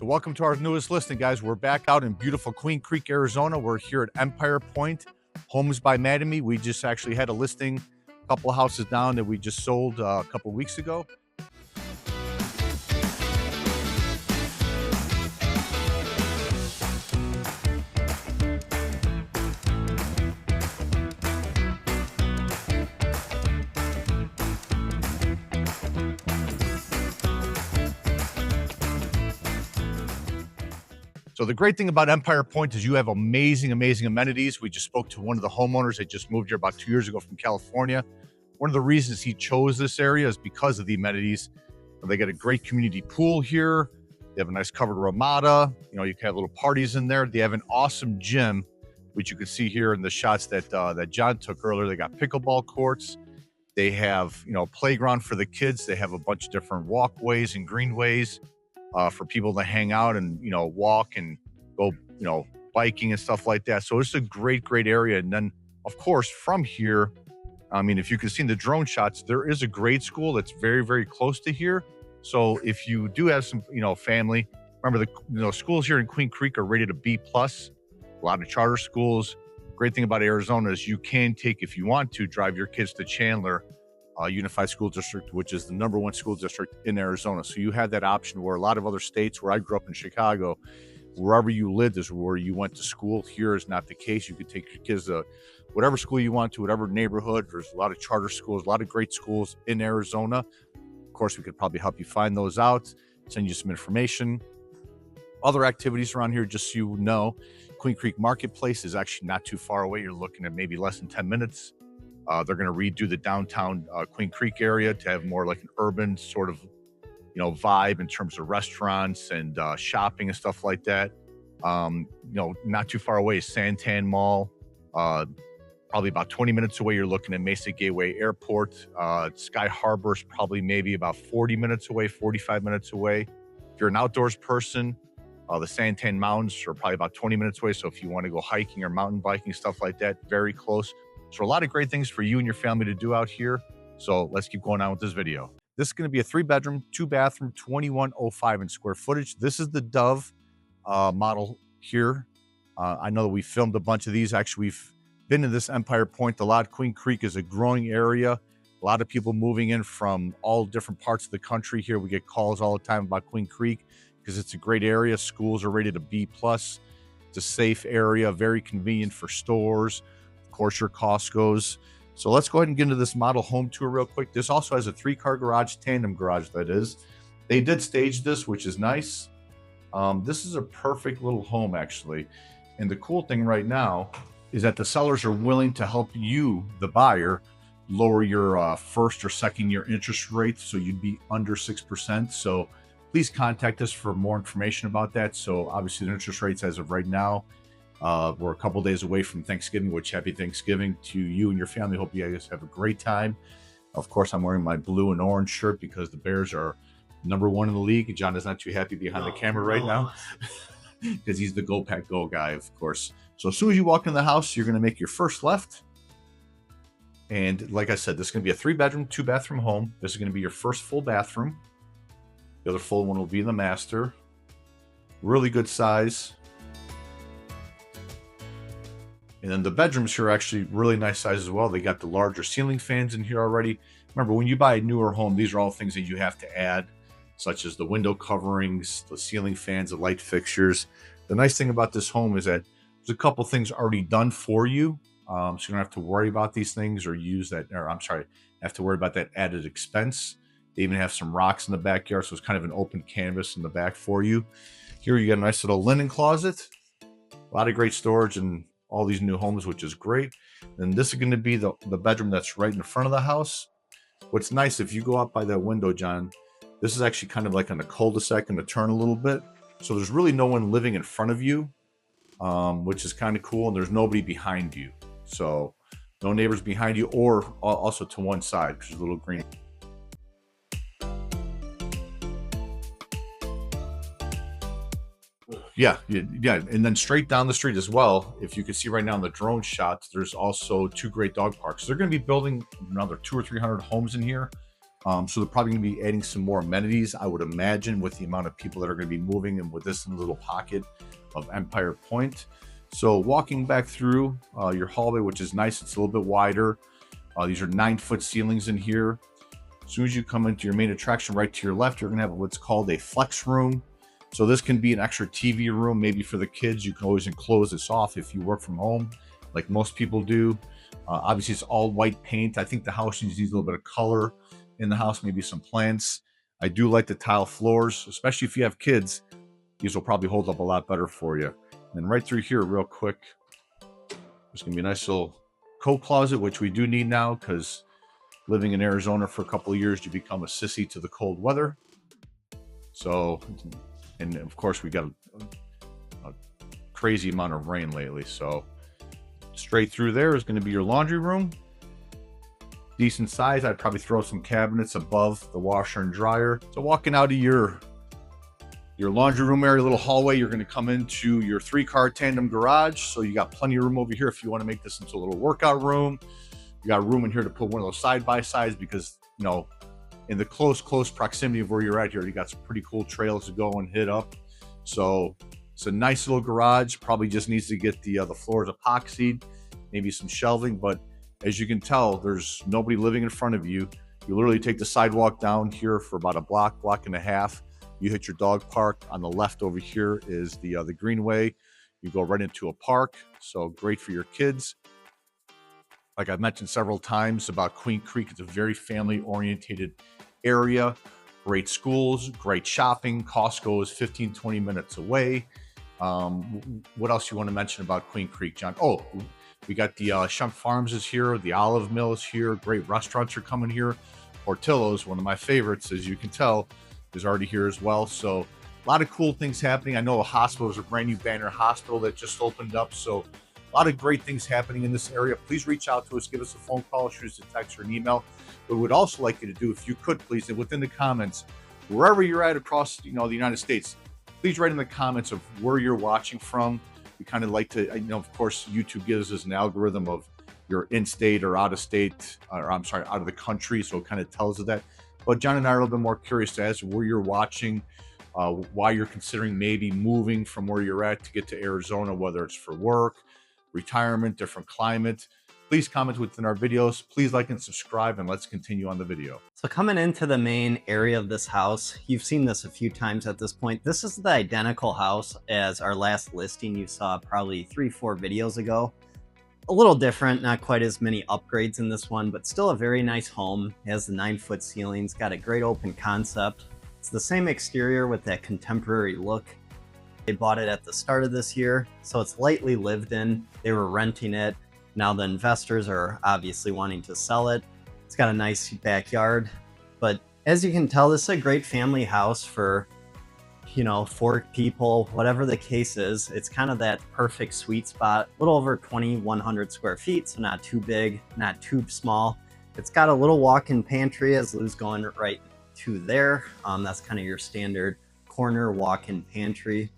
So welcome to our newest listing, guys. We're back out in beautiful Queen Creek, Arizona. We're here at Empire Pointe Homes by Mattamy. We just actually had a listing, a couple of houses down that we just sold a couple of weeks ago. So the great thing about Empire Pointe is you have amazing amenities. We just spoke to one of the homeowners that just moved here about 2 years ago from California. One of the reasons he chose this area is because of the amenities. They got a great community pool here. They have a nice covered ramada. You know, you can have little parties in there. They have an awesome gym, which you can see here in the shots that that John took earlier. They got pickleball courts. They have, you know, playground for the kids. They have a bunch of different walkways and greenways for people to hang out and, you know, walk and go, you know, biking and stuff like that. So it's a great area. And then, of course, from here, I mean, if you can see in the drone shots, there is a grade school that's very close to here. So if you do have some, you know, family, remember the schools here in Queen Creek are rated a B+. A lot of charter schools. Great thing about Arizona is you can take, if you want to, drive your kids to Chandler Unified School District, which is the #1 school district in Arizona. So you have that option where a lot of other states, where I grew up in Chicago, wherever you lived is where you went to school. Here is not the case. You could take your kids to whatever school you want to, whatever neighborhood. There's a lot of charter schools, a lot of great schools in Arizona. Of course, we could probably help you find those out, send you some information. Other activities around here, just so you know, Queen Creek Marketplace is actually not too far away. You're looking at maybe less than 10 minutes. They're going to redo the downtown Queen Creek area to have more like an urban sort of, you know, vibe in terms of restaurants and shopping and stuff like that. You know, not too far away is Santan Mall. Probably about 20 minutes away, you're looking at Mesa Gateway Airport. Sky Harbor is probably maybe about 40 minutes away, 45 minutes away. If you're an outdoors person, the Santan Mountains are probably about 20 minutes away. So if you want to go hiking or mountain biking, stuff like that, very close. So a lot of great things for you and your family to do out here. So let's keep going on with this video. This is going to be a 3-bedroom, 2-bathroom, 2105 in square footage. This is the Dove model here. I know that we filmed a bunch of these. Actually, we've been to this Empire Pointe a lot. Queen Creek is a growing area. A lot of people moving in from all different parts of the country here. We get calls all the time about Queen Creek because it's a great area. Schools are rated a B+. It's a safe area, very convenient for stores. Of course, your Costco's. So let's go ahead and get into this model home tour real quick. This also has a 3-car garage, tandem garage that is. They did stage this, which is nice. This is a perfect little home, actually. And the cool thing right now is that the sellers are willing to help you, the buyer, lower your first or second year interest rate, so you'd be under 6%. So please contact us for more information about that. So obviously the interest rates as of right now, we're a couple days away from Thanksgiving, which happy Thanksgiving to you and your family. Hope you guys have a great time. Of course, I'm wearing my blue and orange shirt because the Bears are #1 in the league. John is not too happy behind the camera right now because he's the Go Pack Go guy, of course. So as soon as you walk in the house, you're going to make your first left. And like I said, this is going to be a 3-bedroom, 2-bathroom home. This is going to be your first full bathroom. The other full one will be the master. Really good size. And then the bedrooms here are actually really nice size as well. They got the larger ceiling fans in here already. Remember, when you buy a newer home, these are all things that you have to add, such as the window coverings, the ceiling fans, the light fixtures. The nice thing about this home is that there's a couple things already done for you. So you don't have to worry about these things or have to worry about that added expense. They even have some rocks in the backyard, so it's kind of an open canvas in the back for you. Here you got a nice little linen closet. A lot of great storage in all these new homes, which is great. And this is going to be the bedroom that's right in the front of the house. What's nice, if you go out by that window, John, this is actually kind of like on a cul-de-sac and a turn a little bit. So there's really no one living in front of you, which is kind of cool. And there's nobody behind you. So no neighbors behind you or also to one side, which is a little green. Yeah. And then straight down the street as well, if you can see right now in the drone shots, there's also 2 great dog parks. They're going to be building another 200 or 300 homes in here. So they're probably going to be adding some more amenities, I would imagine, with the amount of people that are going to be moving and with this little pocket of Empire Point. So walking back through your hallway, which is nice, it's a little bit wider. These are 9-foot ceilings in here. As soon as you come into your main attraction, right to your left, you're going to have what's called a flex room. So this can be an extra TV room, maybe for the kids. You can always enclose this off if you work from home, like most people do. Obviously, it's all white paint. I think the house needs a little bit of color in the house, maybe some plants. I do like the tile floors, especially if you have kids. These will probably hold up a lot better for you. And right through here, real quick, there's going to be a nice little coat closet, which we do need now because living in Arizona for a couple of years, you become a sissy to the cold weather. So, and of course, we got a crazy amount of rain lately. So straight through there is going to be your laundry room. Decent size. I'd probably throw some cabinets above the washer and dryer. So walking out of your laundry room area, little hallway, you're going to come into your 3-car tandem garage. So you got plenty of room over here if you want to make this into a little workout room. You got room in here to put one of those side-by-sides because, you know, in the close proximity of where you're at here, you got some pretty cool trails to go and hit up. So it's a nice little garage. Probably just needs to get the floors epoxied, maybe some shelving, but as you can tell, there's nobody living in front of you. You literally take the sidewalk down here for about a block and a half. You hit your dog park. On the left over here is the greenway. You go right into a park. So great for your kids. Like I've mentioned several times about Queen Creek, it's a very family-oriented area. Great schools, great shopping. Costco is 15-20 minutes away. What else you want to mention about Queen Creek, John? Oh, we got the Shump Farms is here. The Olive Mill is here. Great restaurants are coming here. Portillo's, one of my favorites, as you can tell, is already here as well. So a lot of cool things happening. I know a hospital is a brand new Banner Hospital that just opened up. So a lot of great things happening in this area. Please reach out to us. Give us a phone call, shoot us a text or an email. But we'd also like you to do, if you could, please, within the comments, wherever you're at across, the United States, please write in the comments of where you're watching from. We kind of like to, of course, YouTube gives us an algorithm of you're in state or out of state, or I'm sorry, out of the country. So it kind of tells us that. But John and I are a little bit more curious as to where you're watching, why you're considering maybe moving from where you're at to get to Arizona, whether it's for work, retirement, different climate. Please comment within our videos. Please like and subscribe, and let's continue on the video. So coming into the main area of this house, you've seen this a few times at this point. This is the identical house as our last listing you saw probably 3-4 videos ago. A little different, not quite as many upgrades in this one, but still a very nice home. It has the 9-foot ceilings, got a great open concept. It's the same exterior with that contemporary look. They bought it at the start of this year, so it's lightly lived in. They were renting it. Now the investors are obviously wanting to sell it. It's got a nice backyard, but as you can tell, this is a great family house for, 4 people, whatever the case is. It's kind of that perfect sweet spot, a little over 2,100 square feet, so not too big, not too small. It's got a little walk-in pantry, as Lou's going right to there. That's kind of your standard corner walk-in pantry.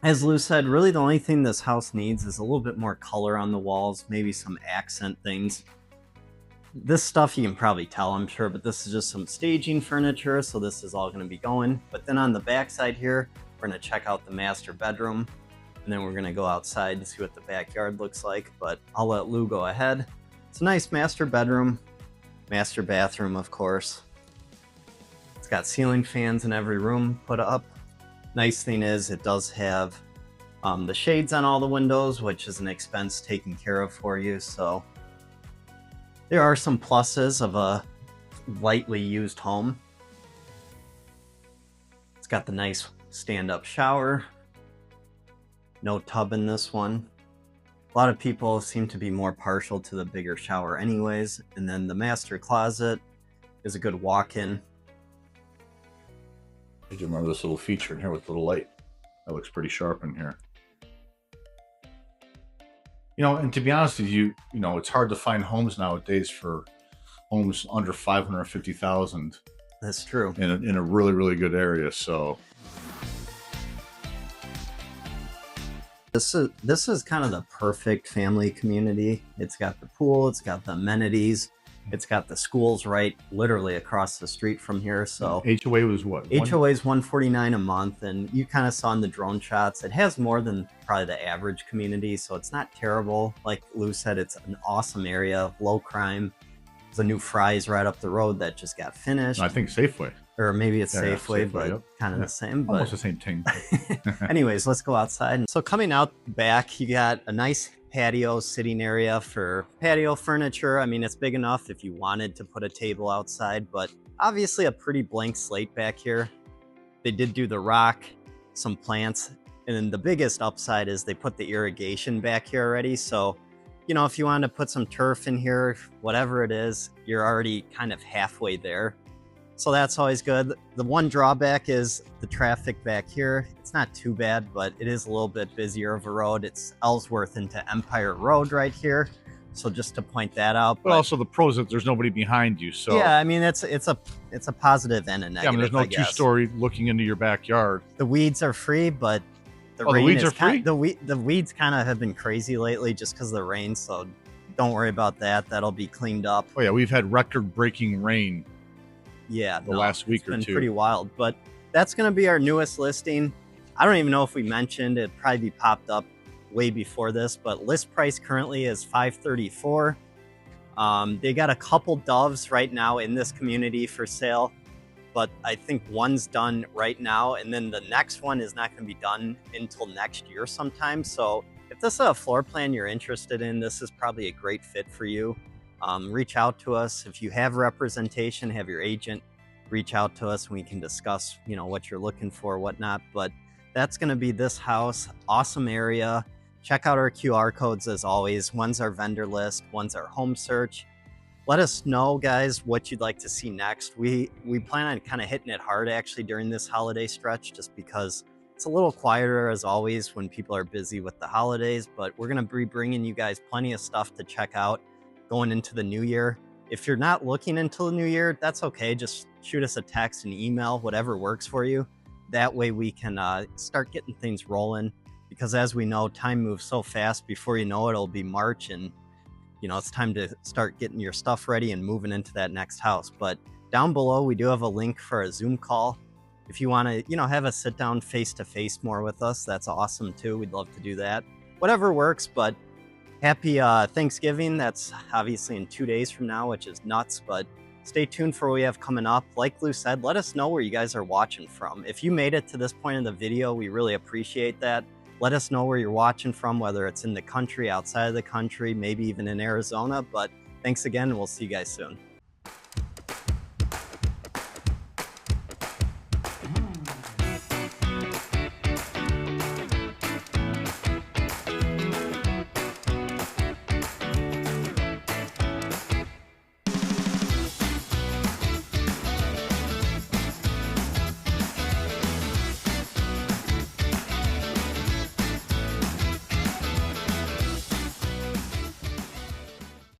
As Lou said, really the only thing this house needs is a little bit more color on the walls, maybe some accent things. This stuff you can probably tell, I'm sure, but this is just some staging furniture, so this is all going to be going. But then on the back side here, we're going to check out the master bedroom, and then we're going to go outside and see what the backyard looks like, but I'll let Lou go ahead. It's a nice master bedroom, master bathroom, of course. It's got ceiling fans in every room put up. Nice thing is it does have the shades on all the windows, which is an expense taken care of for you. So there are some pluses of a lightly used home. It's got the nice stand-up shower. No tub in this one. A lot of people seem to be more partial to the bigger shower anyways. And then the master closet is a good walk-in. I do remember this little feature in here with the little light. That looks pretty sharp in here. And to be honest with you, it's hard to find homes nowadays for homes under 550,000. That's true. In a really, really good area. So this is kind of the perfect family community. It's got the pool, it's got the amenities. It's got the schools right literally across the street from here. So HOA was what? HOA is $149 a month, and you kind of saw in the drone shots, it has more than probably the average community, so it's not terrible. Like Lou said, it's an awesome area, low crime. There's a new Fry's right up the road that just got finished. I think Safeway. Or maybe it's Safeway, Safeway, but yep. kind of the same. But Almost the same thing. anyways, let's go outside. So coming out back, you got a nice patio sitting area for patio furniture. I mean, it's big enough if you wanted to put a table outside, but obviously a pretty blank slate back here. They did do the rock, some plants, and then the biggest upside is they put the irrigation back here already. So, you know, if you wanted to put some turf in here, whatever it is, you're already kind of halfway there. So that's always good. The one drawback is the traffic back here. It's not too bad, but it is a little bit busier of a road. It's Ellsworth into Empire Road right here. So just to point that out. But also the pros that there's nobody behind you. So yeah, I mean, it's a positive and a negative. Yeah, I mean, there's no two-story looking into your backyard. The weeds are free, but the weeds are free. The weeds kind of have been crazy lately just because of the rain. So don't worry about that. That'll be cleaned up. Oh yeah, we've had record-breaking rain. Yeah, the last week or two. It's been pretty wild, but that's going to be our newest listing. I don't even know if we mentioned it. Probably be popped up way before this, but list price currently is $534. They got a couple doves right now in this community for sale, but I think one's done right now, and then the next one is not going to be done until next year sometime. So if this is a floor plan you're interested in, this is probably a great fit for you. Reach out to us. If you have representation, have your agent reach out to us and we can discuss, you know, what you're looking for, whatnot. But that's going to be this house. Awesome area. Check out our QR codes as always. One's our vendor list, one's our home search. Let us know, guys, what you'd like to see next. We plan on kind of hitting it hard actually during this holiday stretch, just because it's a little quieter as always when people are busy with the holidays, but we're going to be bringing you guys plenty of stuff to check out going into the new year. If you're not looking until the new year, that's okay. Just shoot us a text, an email, whatever works for you. That way we can start getting things rolling, because as we know, time moves so fast. Before you know it, it'll be March, and you know, it's time to start getting your stuff ready and moving into that next house. But down below, we do have a link for a Zoom call. If you want to, you know, have a sit down face-to-face more with us, that's awesome too. We'd love to do that. Whatever works, but happy Thanksgiving. That's obviously in 2 days from now, which is nuts, but stay tuned for what we have coming up. Like Lou said, let us know where you guys are watching from. If you made it to this point in the video, we really appreciate that. Let us know where you're watching from, whether it's in the country, outside of the country, maybe even in Arizona. But thanks again, and we'll see you guys soon.